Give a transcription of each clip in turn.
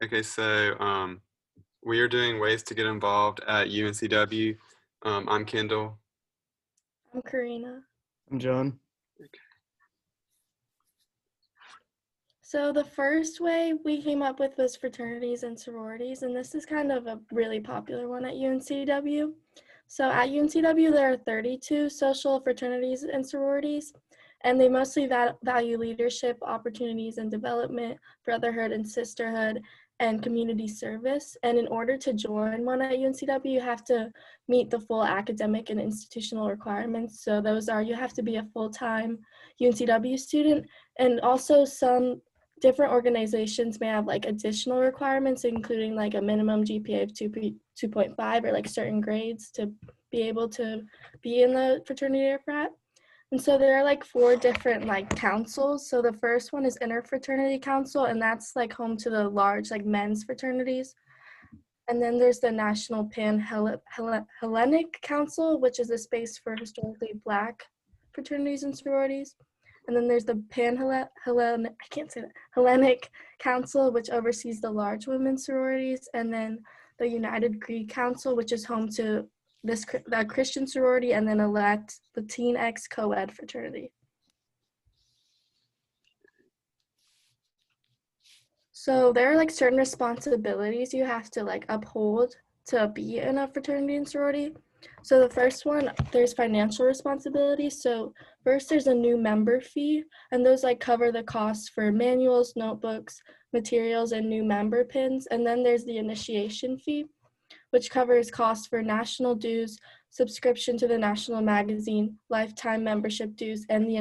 Okay, so we are doing ways to get involved at UNCW. I'm Kendall. I'm Karina. I'm John. So the first way we came up with was fraternities and sororities, and this is kind of a really popular one at UNCW. So at UNCW, there are 32 social fraternities and sororities, and they mostly value leadership, opportunities and development, brotherhood and sisterhood, and community service. And in order to join one at UNCW, you have to meet the full academic and institutional requirements. So those are, you have to be a full-time UNCW student, and also some different organizations may have like additional requirements, including like a minimum GPA of 2.5 or like certain grades to be able to be in the fraternity or frat. And so there are like 4 different like councils. So the first one is Interfraternity Council, and that's like home to the large like men's fraternities. And then there's the National Pan-Hellenic Council, which is a space for historically Black fraternities and sororities. And then there's the Hellenic Council, which oversees the large women's sororities. And then the United Greek Council, which is home to the Christian sorority, and then a Latinx co-ed fraternity. So there are like certain responsibilities you have to like uphold to be in a fraternity and sorority. So the first one, there's financial responsibility. So first there's a new member fee, and those like cover the costs for manuals, notebooks, materials, and new member pins. And then there's the initiation fee, which covers costs for national dues, subscription to the national magazine, lifetime membership dues, and the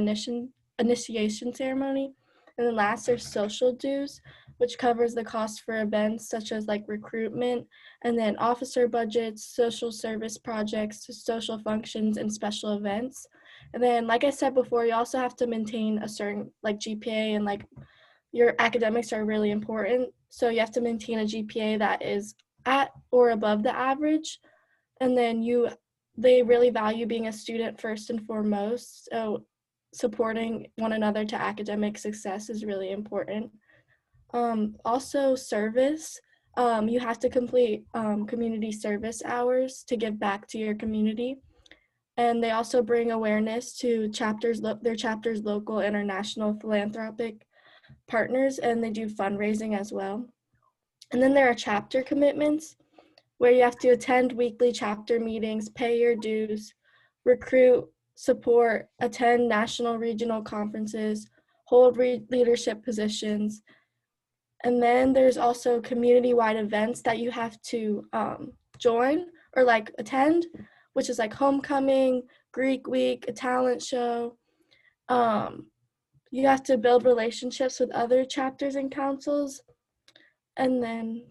initiation ceremony. And then last, there's social dues, which covers the cost for events such as like recruitment, and then officer budgets, social service projects, social functions, and special events. And then, like I said before, you also have to maintain a certain like GPA, and like your academics are really important. So you have to maintain a GPA that is at or above the average. And then they really value being a student first and foremost. So supporting one another to academic success is really important. Also service, you have to complete community service hours to give back to your community. And they also bring awareness to their chapters, local, international philanthropic partners, and they do fundraising as well. And then there are chapter commitments, where you have to attend weekly chapter meetings, pay your dues, recruit, support, attend national regional conferences, hold leadership positions. And then there's also community-wide events that you have to join or like attend, which is like homecoming, Greek week, a talent show. You have to build relationships with other chapters and councils. And then,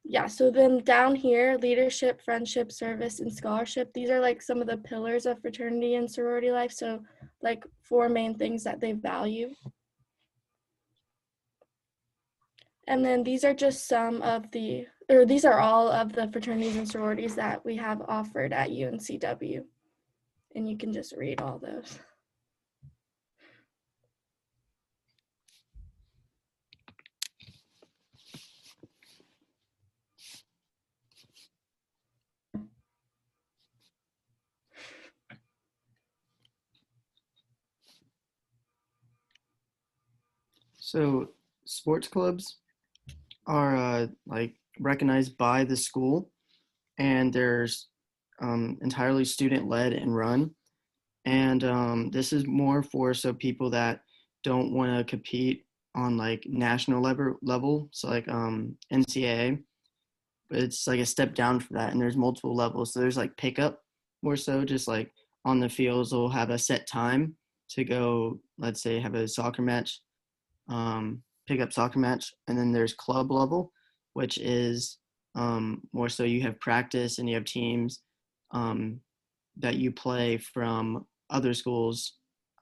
yeah, so then down here, leadership, friendship, service, and scholarship, these are like some of the pillars of fraternity and sorority life. So like 4 main things that they value. And then these are just these are all of the fraternities and sororities that we have offered at UNCW. And you can just read all those. So sports clubs are like recognized by the school, and there's entirely student-led and run. And this is more for people that don't want to compete on like national level, so like NCAA. But it's like a step down for that, and there's multiple levels. So there's like pickup, more so just like on the fields we'll have a set time to go, let's say have a soccer match, pickup soccer match. And then there's club level, which is more so you have practice and you have teams that you play from other schools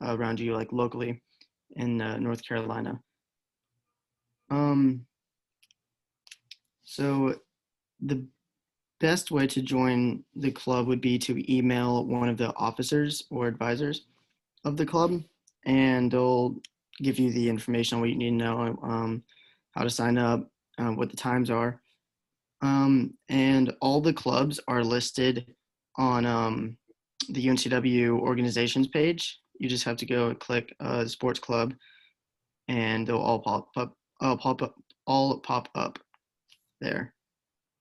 around you, like locally in North Carolina. So the best way to join the club would be to email one of the officers or advisors of the club, and they'll give you the information on what you need to know, how to sign up, what the times are. And all the clubs are listed on the UNCW organizations page. You just have to go and click sports club, and they'll all pop up there.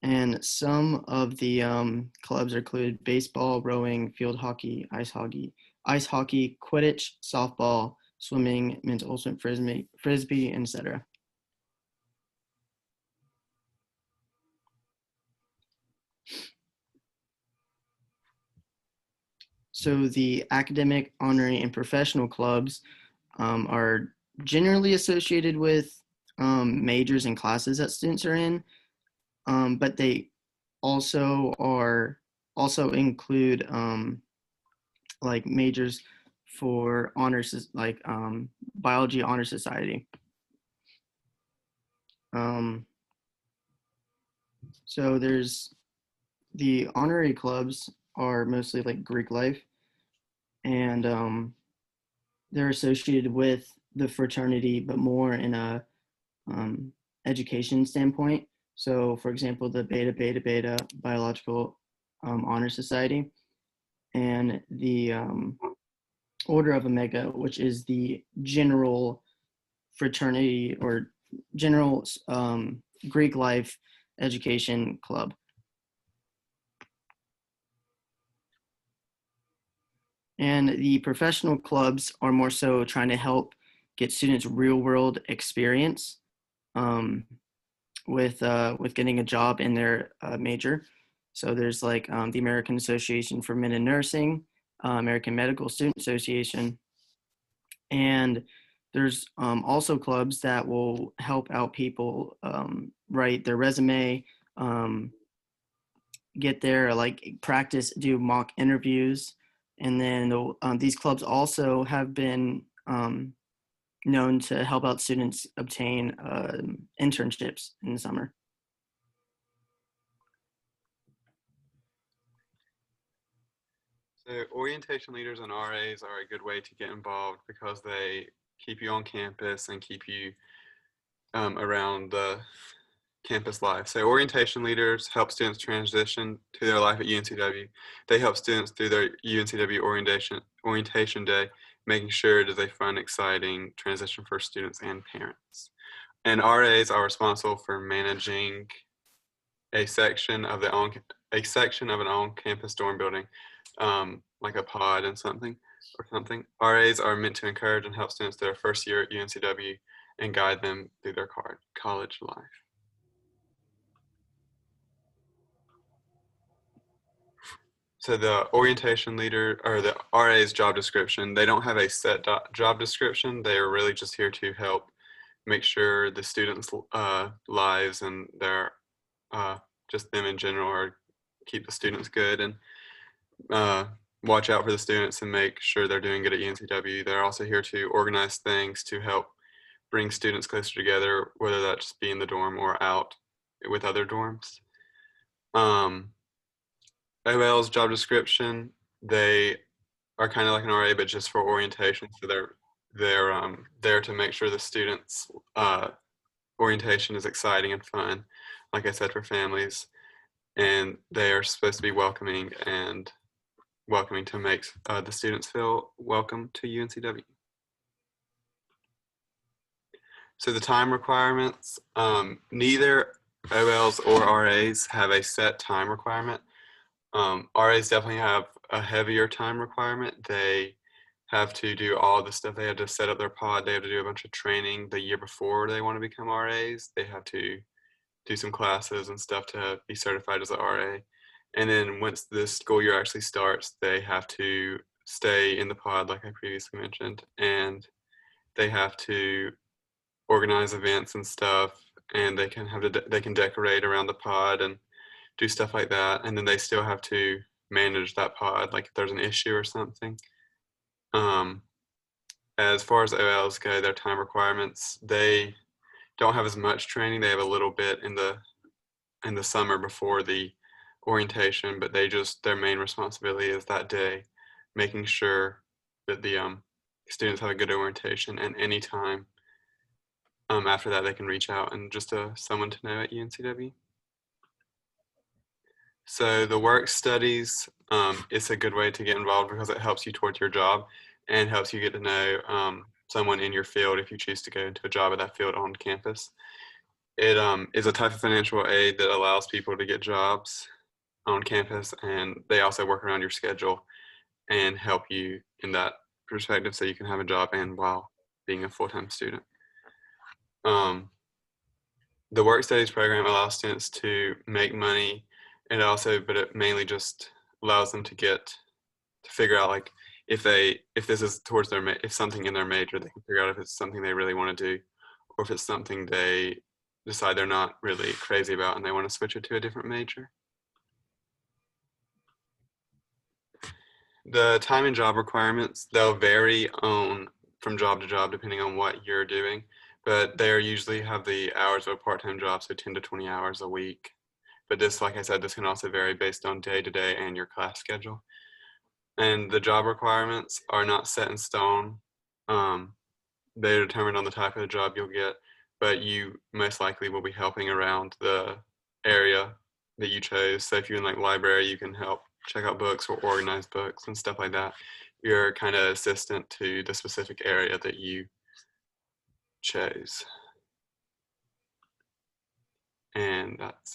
And some of the clubs are included baseball, rowing, field hockey, ice hockey, Quidditch, softball, swimming, men's ultimate frisbee, etc. So the academic, honorary, and professional clubs are generally associated with majors and classes that students are in, but they also include like majors for honors, like biology honor society. So there's the honorary clubs are mostly like Greek life, and they're associated with the fraternity, but more in a education standpoint. So, for example, the Beta Beta Beta Biological Honor Society, and the Order of Omega, which is the general fraternity or general Greek life education club. And the professional clubs are more so trying to help get students real world experience with getting a job in their major. So there's like the American Association for Men in Nursing, American Medical Student Association, and there's also clubs that will help out people write their resume, get their like practice, do mock interviews, and then these clubs also have been known to help out students obtain internships in the summer. So orientation leaders and RAs are a good way to get involved because they keep you on campus and keep you around the campus life. So orientation leaders help students transition to their life at UNCW. They help students through their UNCW orientation day, making sure it is a fun, exciting transition for students and parents. And RAs are responsible for managing a section of an on-campus dorm building, like a pod and something. RAs are meant to encourage and help students their first year at UNCW and guide them through their college life. So the orientation leader or the RA's job description, they don't have a set job description. They are really just here to help make sure the students' lives and their just them in general are keep the students good and watch out for the students and make sure they're doing good at UNCW. They're also here to organize things to help bring students closer together, whether that just be in the dorm or out with other dorms. OL's job description, they are kind of like an RA, but just for orientation. So they're there to make sure the students' orientation is exciting and fun, like I said, for families. And they are supposed to be welcoming to make the students feel welcome to UNCW. So the time requirements, neither OLs or RAs have a set time requirement. RAs definitely have a heavier time requirement. They have to do all the stuff. They have to set up their pod. They have to do a bunch of training the year before they want to become RAs. They have to do some classes and stuff to be certified as an RA. And then once the school year actually starts, they have to stay in the pod, like I previously mentioned, and they have to organize events and stuff, and they can decorate around the pod and do stuff like that. And then they still have to manage that pod, like if there's an issue or something. As far as OLs go, their time requirements, they don't have as much training. They have a little bit in the summer before the orientation, but their main responsibility is that day, making sure that the students have a good orientation. And anytime After that, they can reach out and just someone to know at UNCW. So the work studies, it's a good way to get involved because it helps you towards your job and helps you get to know someone in your field if you choose to go into a job at that field on campus. It is a type of financial aid that allows people to get jobs on campus, and they also work around your schedule and help you in that perspective so you can have a job and while being a full-time student. The work studies program allows students to make money, and also, but it mainly just allows them to figure out like if this is towards their if something in their major, they can figure out if it's something they really want to do, or if it's something they decide they're not really crazy about and they want to switch it to a different major. The time and job requirements, they'll vary from job to job depending on what you're doing, but they usually have the hours of a part-time job, so 10 to 20 hours a week. But this, like I said, this can also vary based on day to day and your class schedule. And the job requirements are not set in stone. They're determined on the type of the job you'll get, but you most likely will be helping around the area that you chose. So if you're in like library, you can help check out books or organize books and stuff like that. You're kind of assistant to the specific area that you chose. And that's